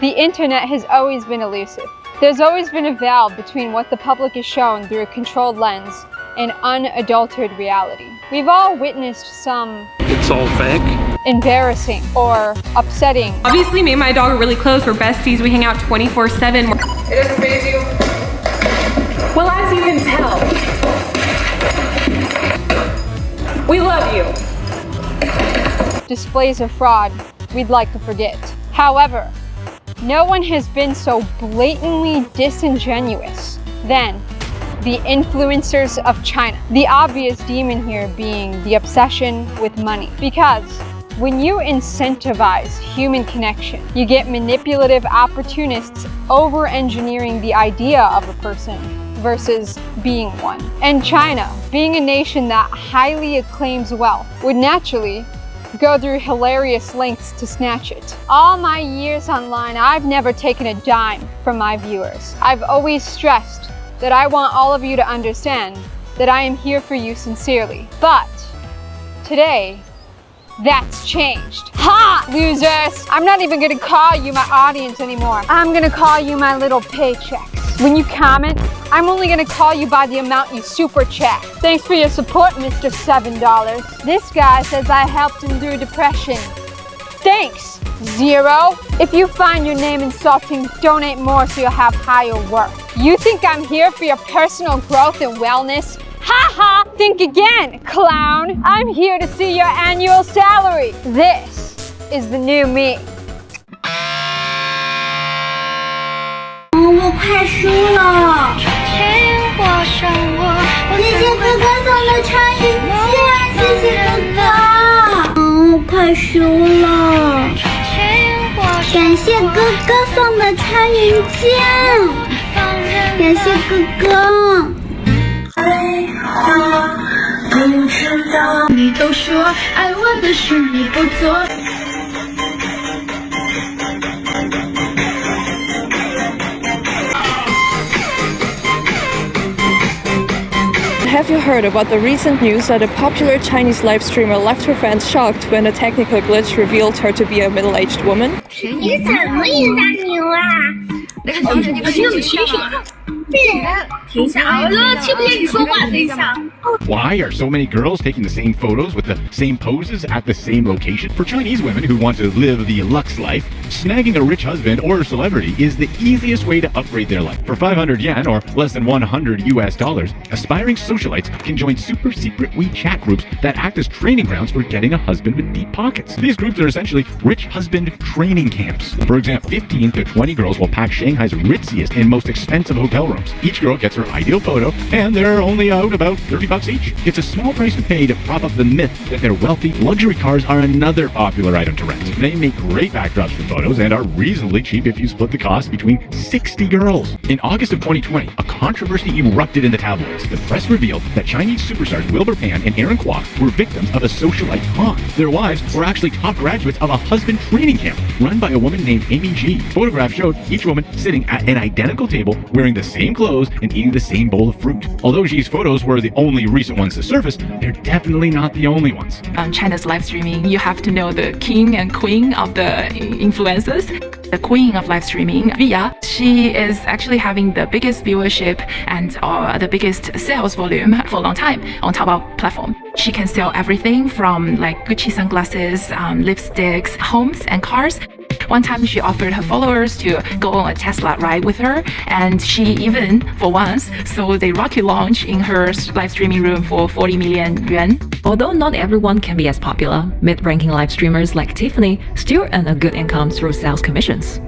The internet has always been elusive. There's always been a veil between what the public is shown through a controlled lens and unadulterated reality. We've all witnessed some "It's all fake" embarrassing or upsetting. Obviously, me and my dog are really close. We're besties. We hang out 24/7. It doesn't faze you? Well, as you can tell, we love you. Displays of fraud we'd like to forget. However, no one has been so blatantly disingenuous than the influencers of China. The obvious demon here being the obsession with money. Because when you incentivize human connection, you get manipulative opportunists over-engineering the idea of a person versus being one. And China, being a nation that highly acclaims wealth, would naturally go through hilarious lengths to snatch it. All my years online, I've never taken a dime from my viewers. I've always stressed that I want all of you to understand that I am here for you sincerely. But today, that's changed. Ha, losers! I'm not even gonna call you my audience anymore. I'm gonna call you my little paychecks. When you comment, I'm only gonna call you by the amount you super chat. Thanks for your support, Mr. $7. This guy says I helped him through depression. Thanks, Zero. If you find your name insulting, donate more so you'll have higher worth. You think I'm here for your personal growth and wellness? Haha! Think again, clown! I'm here to see your annual salary. This is the new me. 我快输了！谢谢哥哥送的穿云箭，谢谢哥哥！我快输了！感谢哥哥送的穿云箭，感谢哥哥。不知道，你都说爱我的事你不做。Have you heard about the recent news that a popular Chinese live streamer left her fans shocked when a technical glitch revealed her to be a middle-aged woman? 你怎么一大牛啊？你怎么清醒啊？停一下啊！我听不见你说话，等一下。Why are so many girls taking the same photos with the same poses at the same location? For Chinese women who want to live the luxe life, snagging a rich husband or celebrity is the easiest way to upgrade their life. For 500 yen or less than $100 US, aspiring socialites can join super secret WeChat groups that act as training grounds for getting a husband with deep pockets. These groups are essentially rich husband training camps. For example, 15 to 20 girls will pack Shanghai's ritziest and most expensive hotel rooms. Each girl gets her ideal photo, and they're only out about $30 each. It's a small price to pay to prop up the myth that their wealthy luxury cars are another popular item to rent. They make great backdrops for photos and are reasonably cheap if you split the cost between 60 girls. In August of 2020, a controversy erupted in the tabloids. The press revealed that Chinese superstars Wilbur Pan and Aaron Kwok were victims of a socialite con. Their wives were actually top graduates of a husband training camp run by a woman named Amy G. Photographs showed each woman sitting at an identical table, wearing the same clothes and eating the same bowl of fruit. Although G's photos were the only recent ones to surface, they're definitely not the only ones. On China's live streaming, you have to know the king and queen of the influencers. The queen of live streaming, Via, she is actually having the biggest viewership and the biggest sales volume for a long time on Taobao platform. She can sell everything from like Gucci sunglasses, lipsticks, homes and cars. One time she offered her followers to go on a Tesla ride with her, and she even, for once, sold a rocket launch in her live streaming room for 40 million yuan. Although not everyone can be as popular, mid-ranking live streamers like Tiffany still earn a good income through sales commissions.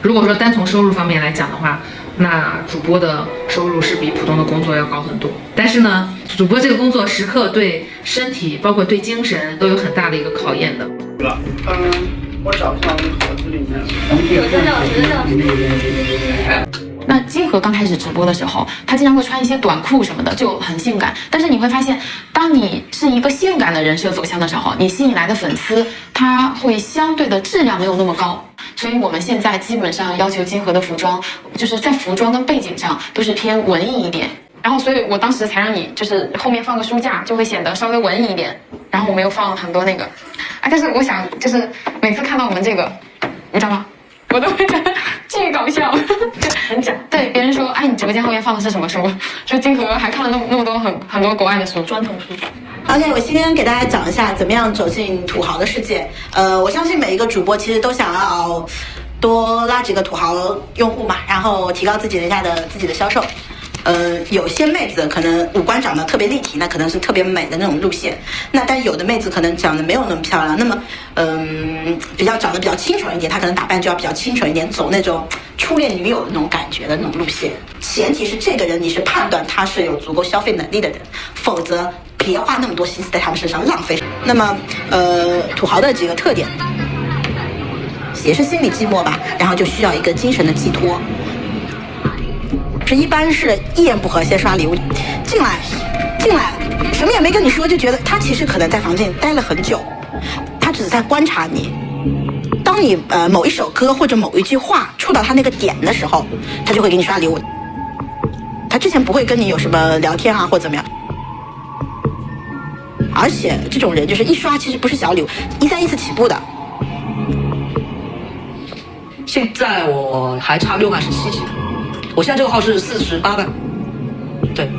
如果说单从收入方面来讲的话，那主播的收入是比普通的工作要高很多。但是呢，主播这个工作时刻对身体，包括对精神都有很大的一个考验的。我找一下我的盒子里面。那金河刚开始直播的时候，他经常会穿一些短裤什么的，就很性感。但是你会发现，当你是一个性感的人设走向的时候，你吸引来的粉丝，他会相对的质量没有那么高。所以我们现在基本上要求金河的服装，就是在服装跟背景上都是偏文艺一点。然后，所以我当时才让你就是后面放个书架，就会显得稍微文艺一点。然后我们又放了很多那个，但是我想就是每次看到我们这个，你知道吗？我都会觉得巨搞笑，就很假。对别人说，哎，你直播间后面放的是什么书？说金河还看了那么多很多国外的书，专统书。OK， 我先给大家讲一下怎么样走进土豪的世界。我相信每一个主播其实都想要多拉几个土豪用户嘛，然后提高自己的销售。有些妹子可能五官长得特别立体，那可能是特别美的那种路线。那但有的妹子可能长得没有那么漂亮，那么长得比较清纯一点，她可能打扮就要比较清纯一点，走那种初恋女友的那种感觉的那种路线。前提是这个人你是判断他是有足够消费能力的人，否则别花那么多心思在他们身上浪费。那么土豪的几个特点，也是心理寂寞吧，然后就需要一个精神的寄托。一般是一言不合先刷礼物，进来，什么也没跟你说，就觉得他其实可能在房间待了很久，他只是在观察你。当你某一首歌或者某一句话触到他那个点的时候，他就会给你刷礼物。他之前不会跟你有什么聊天啊或怎么样，而且这种人就是一刷其实不是小礼物，131次起步的。现在我还差6万17级。我现在这个号是48万，对。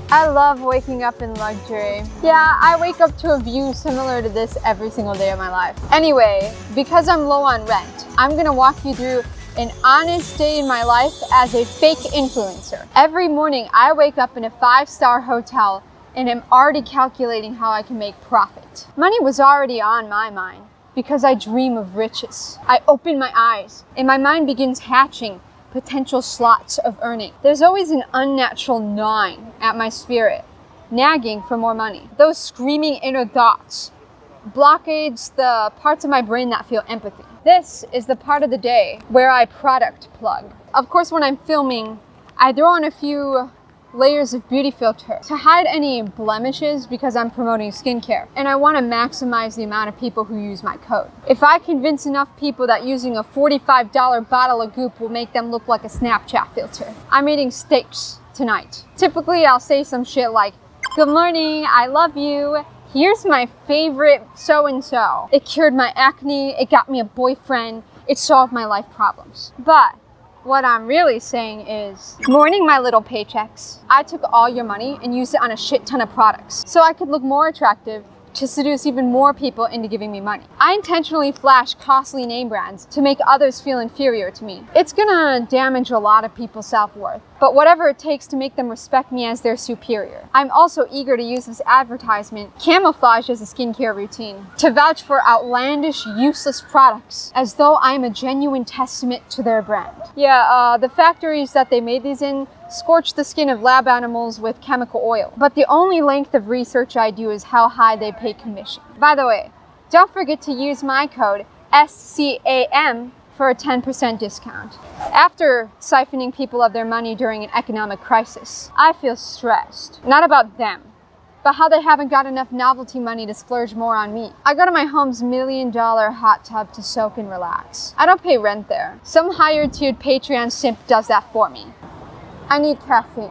I love waking up in luxury. Yeah, I wake up to a view similar to this every single day of my life. Anyway, because I'm low on rent, I'm gonna walk you through an honest day in my life as a fake influencer. Every morning, I wake up in a 5-star hotel and am already calculating how I can make profit. Money was already on my mind because I dream of riches. I open my eyes and my mind begins hatching potential slots of earning. There's always an unnatural gnawing at my spirit, nagging for more money. Those screaming inner thoughts blockades the parts of my brain that feel empathy. This is the part of the day where I product plug. Of course, when I'm filming, I throw on a few layers of beauty filter to hide any blemishes because I'm promoting skincare and I want to maximize the amount of people who use my code. If I convince enough people that using a $45 bottle of goop will make them look like a Snapchat filter, I'm eating steaks tonight. Typically, I'll say some shit like, "Good morning, I love you. Here's my favorite so-and-so. It cured my acne, it got me a boyfriend, it solved my life problems." But what I'm really saying is, morning my little paychecks. I took all your money and used it on a shit ton of products so I could look more attractive to seduce even more people into giving me money. I intentionally flash costly name brands to make others feel inferior to me. It's gonna damage a lot of people's self-worth, but whatever it takes to make them respect me as their superior. I'm also eager to use this advertisement, camouflaged as a skincare routine, to vouch for outlandish, useless products, as though I'm a genuine testament to their brand. Yeah, the factories that they made these in scorch the skin of lab animals with chemical oil. But the only length of research I do is how high they pay commission. By the way, don't forget to use my code SCAM for a 10% discount. After siphoning people of their money during an economic crisis, I feel stressed. Not about them, but how they haven't got enough novelty money to splurge more on me. I go to my home's $1 million hot tub to soak and relax. I don't pay rent there. Some higher tiered Patreon simp does that for me. I need caffeine.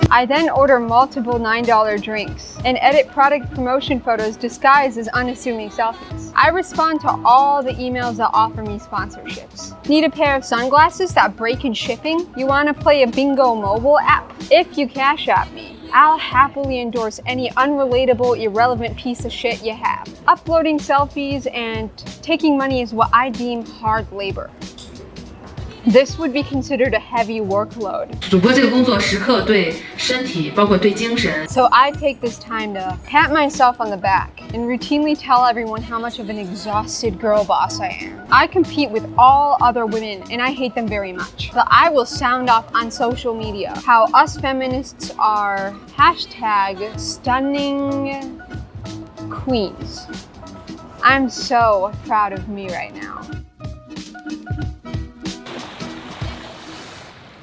I then order multiple $9 drinks and edit product promotion photos disguised as unassuming selfies. I respond to all the emails that offer me sponsorships. Need a pair of sunglasses that break in shipping? You want to play a bingo mobile app? If you cash app me, I'll happily endorse any unrelatable, irrelevant piece of shit you have. Uploading selfies and taking money is what I deem hard labor. This would be considered a heavy workload. 主播这个工作时刻对身体，包括对精神。 So I take this time to pat myself on the back and routinely tell everyone how much of an exhausted girl boss I am. I compete with all other women and I hate them very much. But I will sound off on social media how us feminists are #stunning queens. I'm so proud of me right now.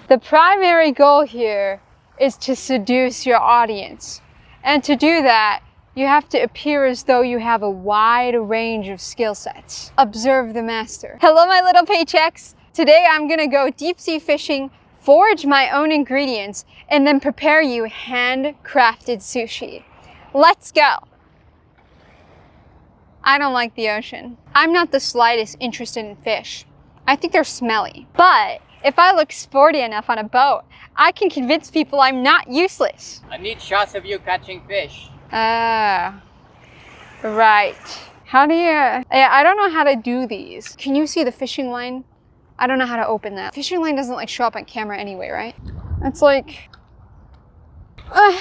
The primary goal here is to seduce your audience. And to do that, You have to appear as though you have a wide range of skill sets. Observe the master. Hello, my little paychecks. Today I'm gonna go deep sea fishing, forage my own ingredients, and then prepare you handcrafted sushi. Let's go. I don't like the ocean. I'm not the slightest interested in fish. I think they're smelly. But if I look sporty enough on a boat, I can convince people I'm not useless. I need shots of you catching fish. Ah, right. How do you, I don't know how to do these. Can you see the fishing line? I don't know how to open that. Fishing line doesn't like show up on camera anyway, right? It's like, oh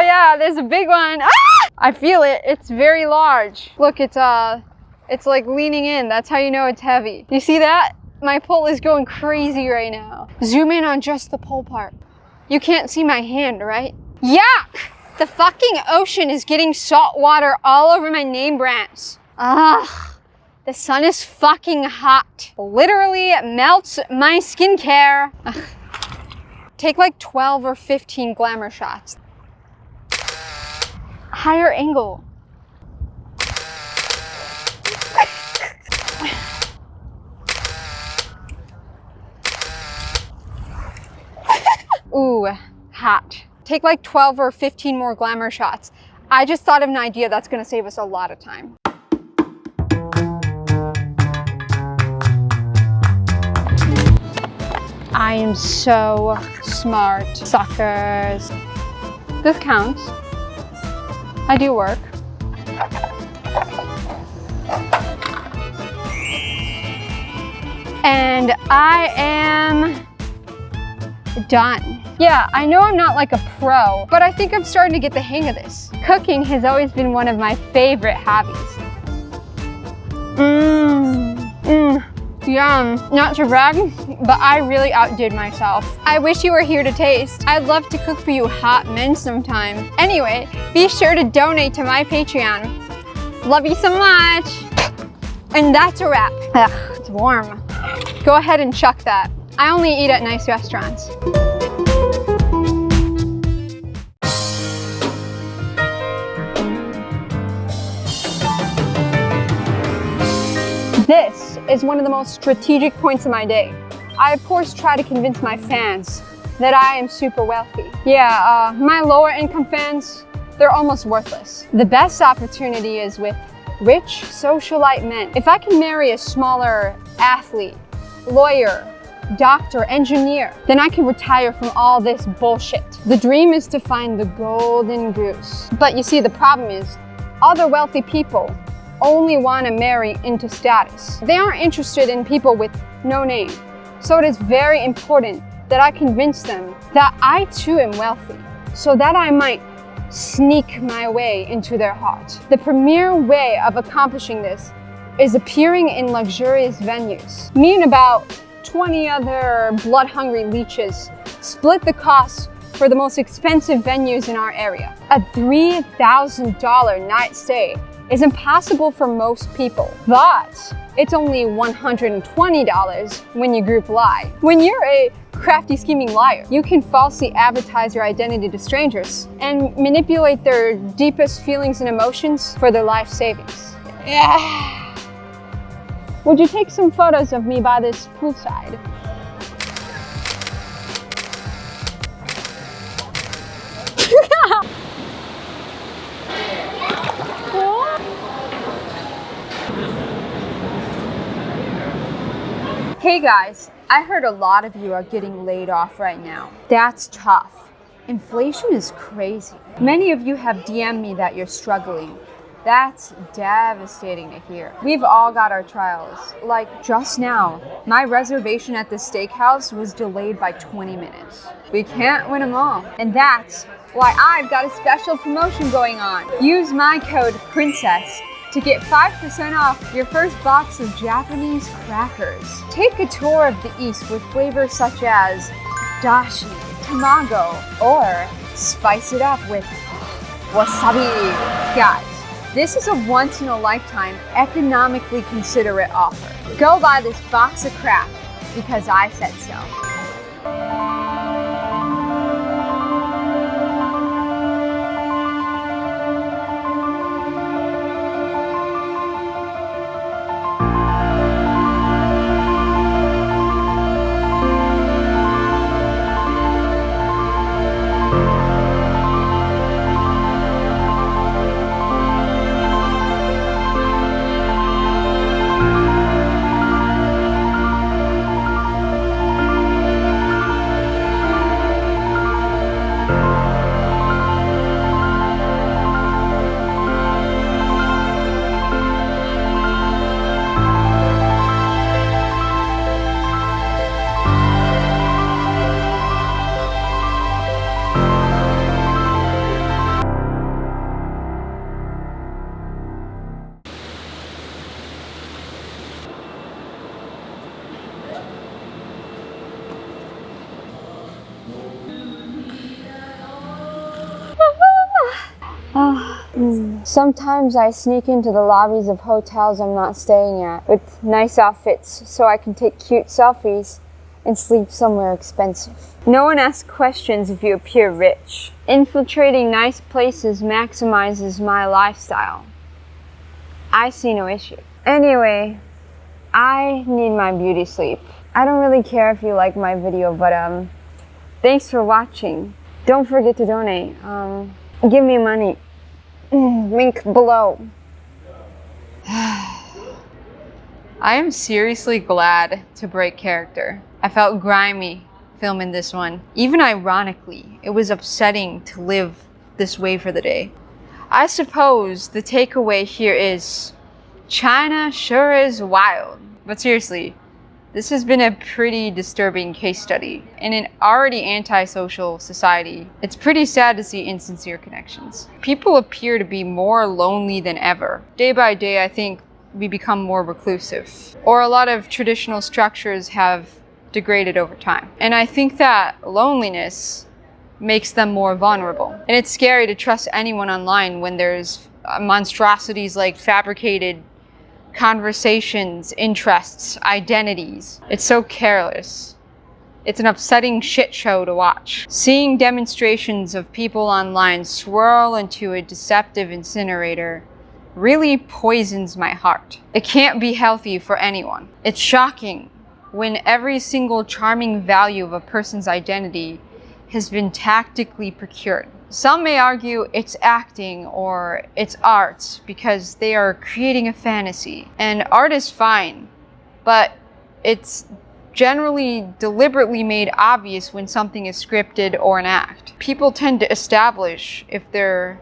yeah, there's a big one. Ah! I feel it, it's very large. Look, it's like leaning in. That's how you know it's heavy. You see that? My pole is going crazy right now. Zoom in on just the pole part. You can't see my hand, right? Yuck! The fucking ocean is getting salt water all over my name brands. Ugh. The sun is fucking hot. Literally melts my skincare. Ugh. Take like 12 or 15 glamour shots. Higher angle. Ooh, hot. Take like 12 or 15 more glamour shots. I just thought of an idea that's gonna save us a lot of time. I am so smart, suckers. This counts. I do work. And I am done. Yeah, I know I'm not like a pro, but I think I'm starting to get the hang of this. Cooking has always been one of my favorite hobbies. Yum. Not to brag, but I really outdid myself. I wish you were here to taste. I'd love to cook for you hot men sometime. Anyway, be sure to donate to my Patreon. Love you so much. And that's a wrap. Ugh, it's warm. Go ahead and chuck that. I only eat at nice restaurants. This is one of the most strategic points of my day. I of course try to convince my fans that I am super wealthy. Yeah, my lower income fans, they're almost worthless. The best opportunity is with rich socialite men. If I can marry a smaller athlete, lawyer, doctor, engineer, then I can retire from all this bullshit. The dream is to find the golden goose. But you see, the problem is, other wealthy people only want to marry into status. They aren't interested in people with no name. So it is very important that I convince them that I too am wealthy, so that I might sneak my way into their heart. The premier way of accomplishing this is appearing in luxurious venues. Me and about 20 other blood-hungry leeches split the costs for the most expensive venues in our area. A $3,000 night stay is impossible for most people, but it's only $120 when you group lie. When you're a crafty, scheming liar, you can falsely advertise your identity to strangers and manipulate their deepest feelings and emotions for their life savings. Yeah. Would you take some photos of me by this poolside? Hey guys, I heard a lot of you are getting laid off right now. That's tough. Inflation is crazy. Many of you have DM'd me that you're struggling. That's devastating to hear. We've all got our trials. Like just now, my reservation at the steakhouse was delayed by 20 minutes. We can't win them all. And that's why I've got a special promotion going on. Use my code PRINCESS to get 5% off your first box of Japanese crackers. Take a tour of the East with flavors such as dashi, tamago, or spice it up with wasabi. Guys, this is a once-in-a-lifetime, economically considerate offer. Go buy this box of crap because I said so. Sometimes I sneak into the lobbies of hotels I'm not staying at with nice outfits so I can take cute selfies and sleep somewhere expensive. No one asks questions if you appear rich. Infiltrating nice places maximizes my lifestyle. I see no issue. Anyway, I need my beauty sleep. I don't really care if you like my video, but thanks for watching. Don't forget to donate. Give me money. Link below. I am seriously glad to break character. I felt grimy filming this one. Even ironically, it was upsetting to live this way for the day. I suppose the takeaway here is China sure is wild. But seriously, this has been a pretty disturbing case study. In an already antisocial society, it's pretty sad to see insincere connections. People appear to be more lonely than ever. Day by day, I think we become more reclusive, or a lot of traditional structures have degraded over time. And I think that loneliness makes them more vulnerable. And it's scary to trust anyone online when there's monstrosities like fabricated conversations, interests, identities. It's so careless. It's an upsetting shit show to watch. Seeing demonstrations of people online swirl into a deceptive incinerator really poisons my heart. It can't be healthy for anyone. It's shocking when every single charming value of a person's identity has been tactically procured. Some may argue it's acting or it's art because they are creating a fantasy. And art is fine, but it's generally deliberately made obvious when something is scripted or an act. People tend to establish if they're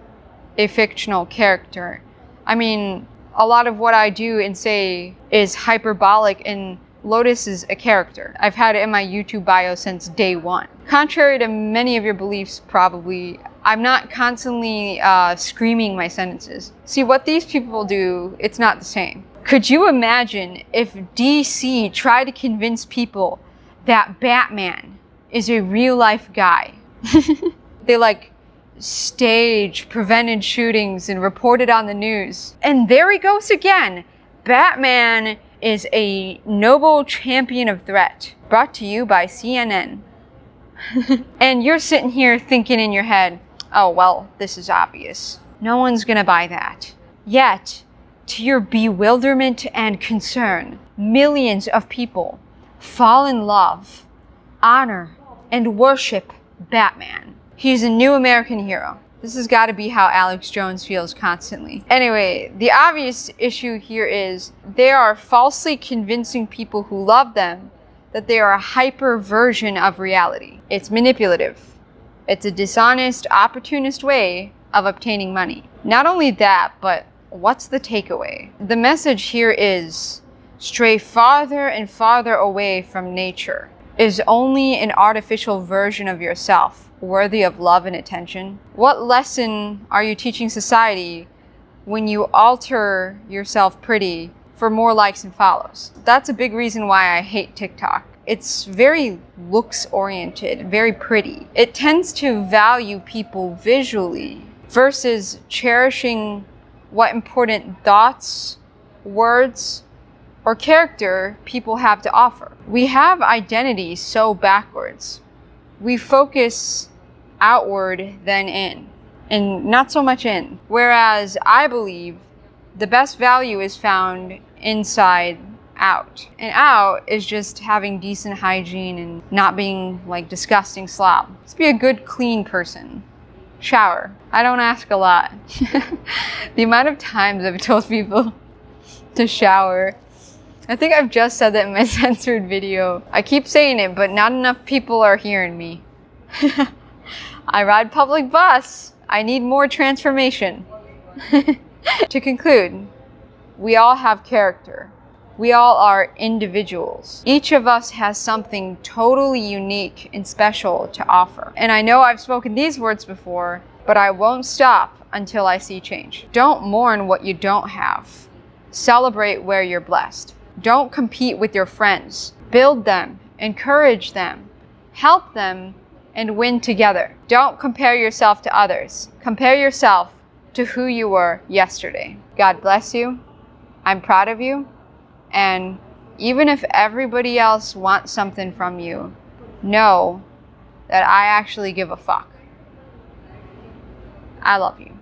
a fictional character. I mean, a lot of what I do and say is hyperbolic, and Lotus is a character. I've had it in my YouTube bio since day one. Contrary to many of your beliefs, probably, I'm not constantly screaming my sentences. See, what these people do, it's not the same. Could you imagine if DC tried to convince people that Batman is a real-life guy? They staged prevented shootings and reported on the news. And there he goes again. Batman is a noble champion of threat. Brought to you by CNN. And you're sitting here thinking in your head, oh, well, this is obvious. No one's gonna buy that. Yet, to your bewilderment and concern, millions of people fall in love, honor, and worship Batman. He's a new American hero. This has got to be how Alex Jones feels constantly. Anyway, the obvious issue here is they are falsely convincing people who love them that they are a hyper version of reality. It's manipulative. It's a dishonest, opportunist way of obtaining money. Not only that, but what's the takeaway? The message here is stray farther and farther away from nature. Is only an artificial version of yourself worthy of love and attention? What lesson are you teaching society when you alter yourself pretty for more likes and follows? That's a big reason why I hate TikTok. It's very looks oriented, very pretty. It tends to value people visually versus cherishing what important thoughts, words, or character people have to offer. We have identity so backwards. We focus outward than in, and not so much in. Whereas I believe the best value is found inside out. And out is just having decent hygiene and not being like disgusting slob. Let's be a good, clean person. Shower. I don't ask a lot. The amount of times I've told people to shower. I think I've just said that in my censored video. I keep saying it, but not enough people are hearing me. I ride public bus. I need more transformation. To conclude, we all have character. We all are individuals. Each of us has something totally unique and special to offer. And I know I've spoken these words before, but I won't stop until I see change. Don't mourn what you don't have. Celebrate where you're blessed. Don't compete with your friends. Build them, encourage them, help them, and win together. Don't compare yourself to others. Compare yourself to who you were yesterday. God bless you. I'm proud of you. And even if everybody else wants something from you, know that I actually give a fuck. I love you.